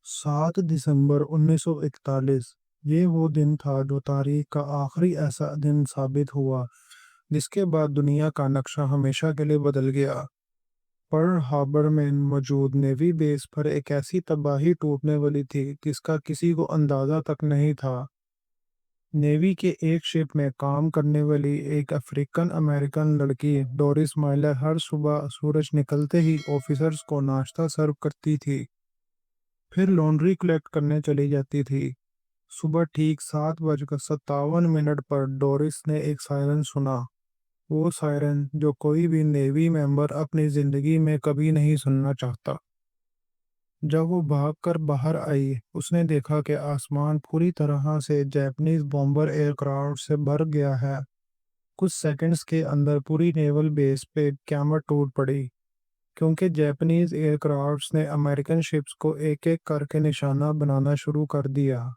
7 दिसंबर 1941। ये वो दिन था जो तारीख का आखिरी ऐसा दिन साबित हुआ जिसके बाद दुनिया का नक्शा हमेशा के लिए बदल गया। पर्ल हार्बर में मौजूद नेवी बेस पर एक ऐसी तबाही टूटने वाली थी जिसका किसी को अंदाजा तक नहीं था। नेवी के एक शिप में काम करने वाली एक अफ्रीकन अमेरिकन लड़की डोरिस माइलर हर सुबह सूरज निकलते ही ऑफिसर्स को नाश्ता सर्व करती थी, फिर लॉन्ड्री कलेक्ट करने चली जाती थी। सुबह ठीक 7:57 पर डोरिस ने एक सायरन सुना। वो सायरन जो कोई भी नेवी मेंबर अपनी जिंदगी में कभी नहीं सुनना चाहता। जब वो भागकर बाहर आई, उसने देखा कि आसमान पूरी तरह से जापानीज बॉम्बर एयरक्राफ्ट से भर गया है। कुछ सेकंड्स के अंदर पूरी नेवल बेस पे कैमर टूट पड़ी, क्योंकि जापानीज एयरक्राफ्ट्स ने अमेरिकन शिप्स को एक एक करके निशाना बनाना शुरू कर दिया।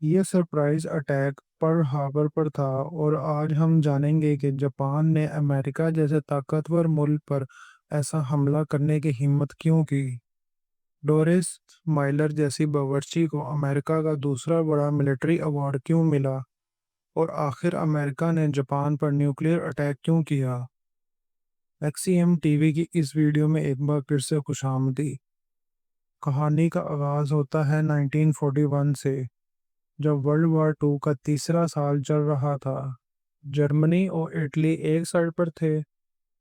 यह सरप्राइज अटैक पर्ल हार्बर पर था, और आज हम जानेंगे कि जापान ने अमेरिका जैसे ताकतवर मुल्क पर ऐसा हमला करने की हिम्मत क्यों की। डोरिस माइलर जैसी बावर्ची को अमेरिका का दूसरा बड़ा मिलिट्री अवार्ड क्यों मिला, और आखिर अमेरिका ने जापान पर न्यूक्लियर अटैक क्यों किया। एक्सीएम टीवी की इस वीडियो में एक बार फिर से खुशामदी। कहानी का आगाज होता है 1941 से, जब वर्ल्ड वार टू का तीसरा साल चल रहा था। जर्मनी और इटली एक साइड पर थे,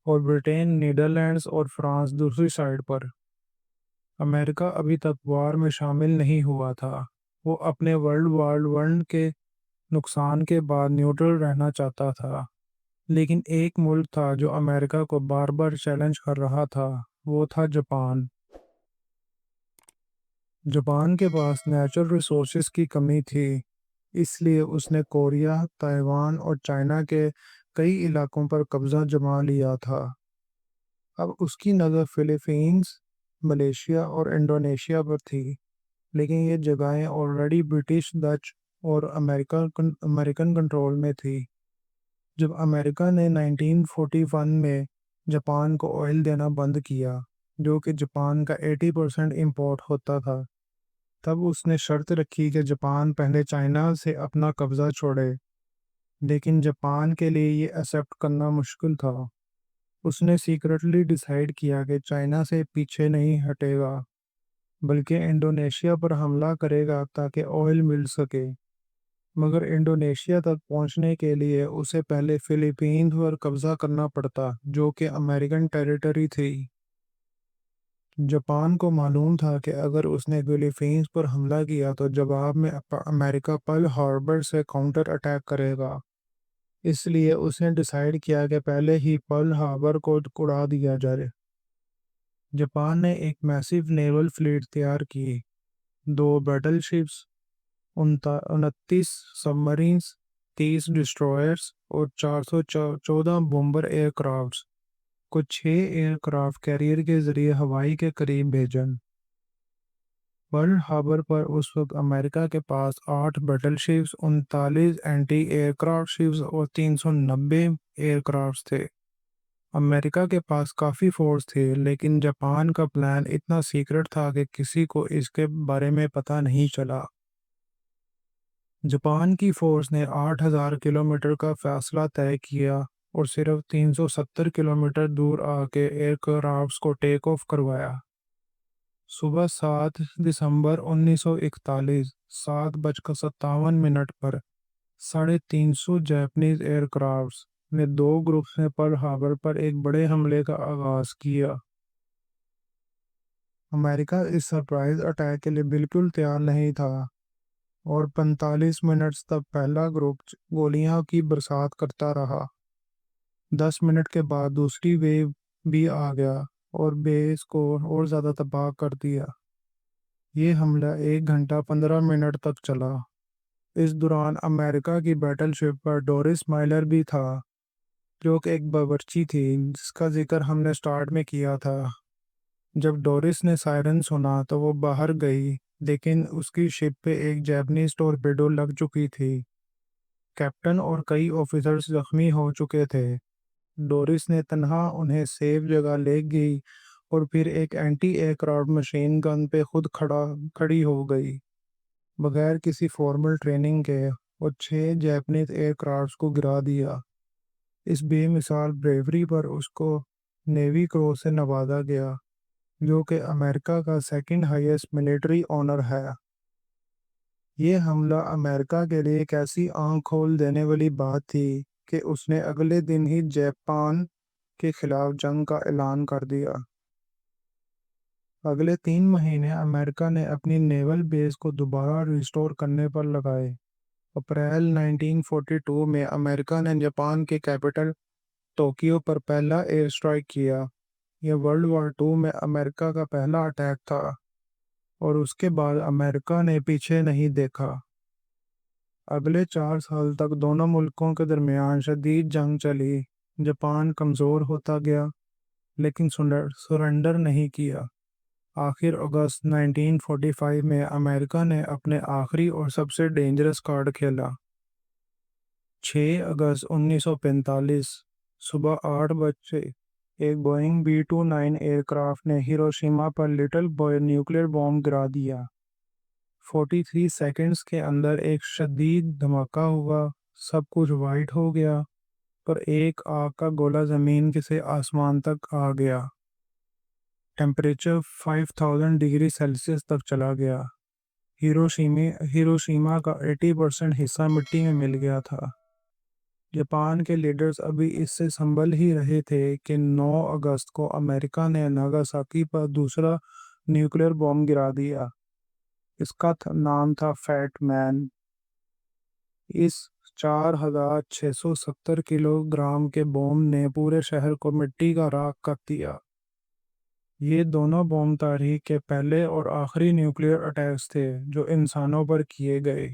और ब्रिटेन, नीदरलैंड्स और फ्रांस दूसरी साइड पर। अमेरिका अभी तक वार में शामिल नहीं हुआ था। वो अपने वर्ल्ड वार वन के नुकसान के बाद न्यूट्रल रहना चाहता था। लेकिन एक मुल्क था जो अमेरिका को बार बार चैलेंज कर रहा था, वो था जापान। जापान के पास नेचुरल रिसोर्सेज की कमी थी, इसलिए उसने कोरिया, ताइवान और चाइना के कई इलाकों पर कब्जा जमा लिया था। अब उसकी नज़र फिलीपींस, मलेशिया और इंडोनेशिया पर थी, लेकिन ये जगहें ऑलरेडी ब्रिटिश, डच और अमेरिकन कंट्रोल में थी। जब अमेरिका ने 1941 में जापान को ऑयल देना बंद किया, जो कि जापान का 80% इंपोर्ट होता था, तब उसने शर्त रखी कि जापान पहले चाइना से अपना कब्जा छोड़े। लेकिन जापान के लिए ये एक्सेप्ट करना मुश्किल था। उसने सीक्रेटली डिसाइड किया कि चाइना से पीछे नहीं हटेगा, बल्कि इंडोनेशिया पर हमला करेगा ताकि ऑयल मिल सके। मगर इंडोनेशिया तक पहुंचने के लिए उसे पहले फिलीपींस पर कब्जा करना पड़ता, जो कि अमेरिकन टेरिटरी थी। जापान को मालूम था कि अगर उसने फिलीपींस पर हमला किया तो जवाब में अमेरिका पर्ल हार्बर से काउंटर अटैक करेगा। इसलिए उसने डिसाइड किया कि पहले ही पर्ल हार्बर को उड़ा दिया जाए। जापान ने एक मैसिव नेवल फ्लीट तैयार की। 2 बैटल शिप्स, 29 सबमरीन्स, 30 डिस्ट्रॉयर्स और 414 बॉम्बर एयरक्राफ्ट्स को 6 एयरक्राफ्ट कैरियर के जरिए हवाई के करीब भेजन। पर्ल हार्बर पर उस वक्त अमेरिका के पास 8 बैटलशिप्स, 39 एंटी एयरक्राफ्ट शिप्स और 390 एयरक्राफ्ट थे। अमेरिका के पास काफ़ी फोर्स थे, लेकिन जापान का प्लान इतना सीक्रेट था कि किसी को इसके बारे में पता नहीं चला। जापान की फोर्स ने 8,000 किलोमीटर का फासला तय किया और सिर्फ 370 किलोमीटर दूर आके एयरक्राफ्ट्स को टेक ऑफ करवाया। सुबह 7 दिसंबर 1941, 7:57 पर 350 जापानीज एयरक्राफ्ट्स ने 2 ग्रुप्स में पर्ल हार्बर पर एक बड़े हमले का आगाज किया। अमेरिका इस सरप्राइज अटैक के लिए बिल्कुल तैयार नहीं था, और 45 मिनट तक पहला ग्रुप गोलियां की बरसात करता रहा। 10 मिनट के बाद दूसरी वेव भी आ गया और बेस को और ज़्यादा तबाह कर दिया। ये हमला 1 घंटा 15 मिनट तक चला। इस दौरान अमेरिका की बैटलशिप पर डोरिस माइलर भी था, जो कि एक बावर्ची थी जिसका जिक्र हमने स्टार्ट में किया था। जब डोरिस ने सायरन सुना तो वो बाहर गई, लेकिन उसकी शिप पे एक जापानीज टॉर्पेडो लग चुकी थी। कैप्टन और कई ऑफिसर्स जख्मी हो चुके थे। डोरिस ने तन्हा उन्हें सेफ जगह ले गई اور پھر ایک anti aircraft machine gun پہ خود کھڑی ہو گئی بغیر کسی فارمل ٹریننگ کے، اور 6 جیپنیز ایئر کرافٹس کو گرا دیا۔ اس بے مثال بریوری پر اس کو نیوی کراس سے نوازا گیا، جو کہ امریکہ کا سیکنڈ ہائیسٹ ملٹری آنر ہے۔ یہ حملہ امریکہ کے لیے ایک ایسی آنکھ کھول دینے والی بات تھی کہ اس نے اگلے دن ہی جاپان کے خلاف جنگ کا اعلان کر دیا۔ اگلے 3 مہینے امریکہ نے اپنی نیول بیس کو دوبارہ ریسٹور کرنے پر لگائے۔ اپریل 1942 میں امریکہ نے جاپان کے کیپٹل ٹوکیو پر پہلا ایئر اسٹرائیک کیا۔ یہ ورلڈ وار 2 میں امریکہ کا پہلا اٹیک تھا، اور اس کے بعد امریکہ نے پیچھے نہیں دیکھا۔ اگلے 4 سال تک دونوں ملکوں کے درمیان شدید جنگ چلی۔ جاپان کمزور ہوتا گیا لیکن سرنڈر نہیں کیا۔ آخر اگست 1945 میں امریکہ نے اپنے آخری اور سب سے ڈینجرس کارڈ کھیلا۔ 6 اگست 1945 صبح 8 بجے ایک بوئنگ B-29 ایئر کرافٹ نے ہیروشیما پر لٹل بوائے نیوکلیر بام گرا دیا۔ 43 سیکنڈز کے اندر ایک شدید دھماکہ ہوا، سب کچھ وائٹ ہو گیا، پر ایک آگ کا گولہ زمین سے آسمان تک آ گیا۔ ٹمپریچر 5000 ڈگری سیلسیس تک چلا گیا۔ ہیروشیما کا 80% حصہ مٹی میں مل گیا تھا۔ جاپان کے لیڈرز ابھی اس سے سنبھل ہی رہے تھے کہ 9 اگست کو امریکہ نے ناگاساکی پر دوسرا نیوکلیر بام گرا دیا۔ اس کا نام تھا فیٹ مین۔ اس 4670 کلو گرام کے بم نے پورے شہر کو مٹی کا راکھ کر دیا۔ یہ دونوں بم تاریخ کے پہلے اور آخری نیوکلیئر اٹیکس تھے جو انسانوں پر کیے گئے۔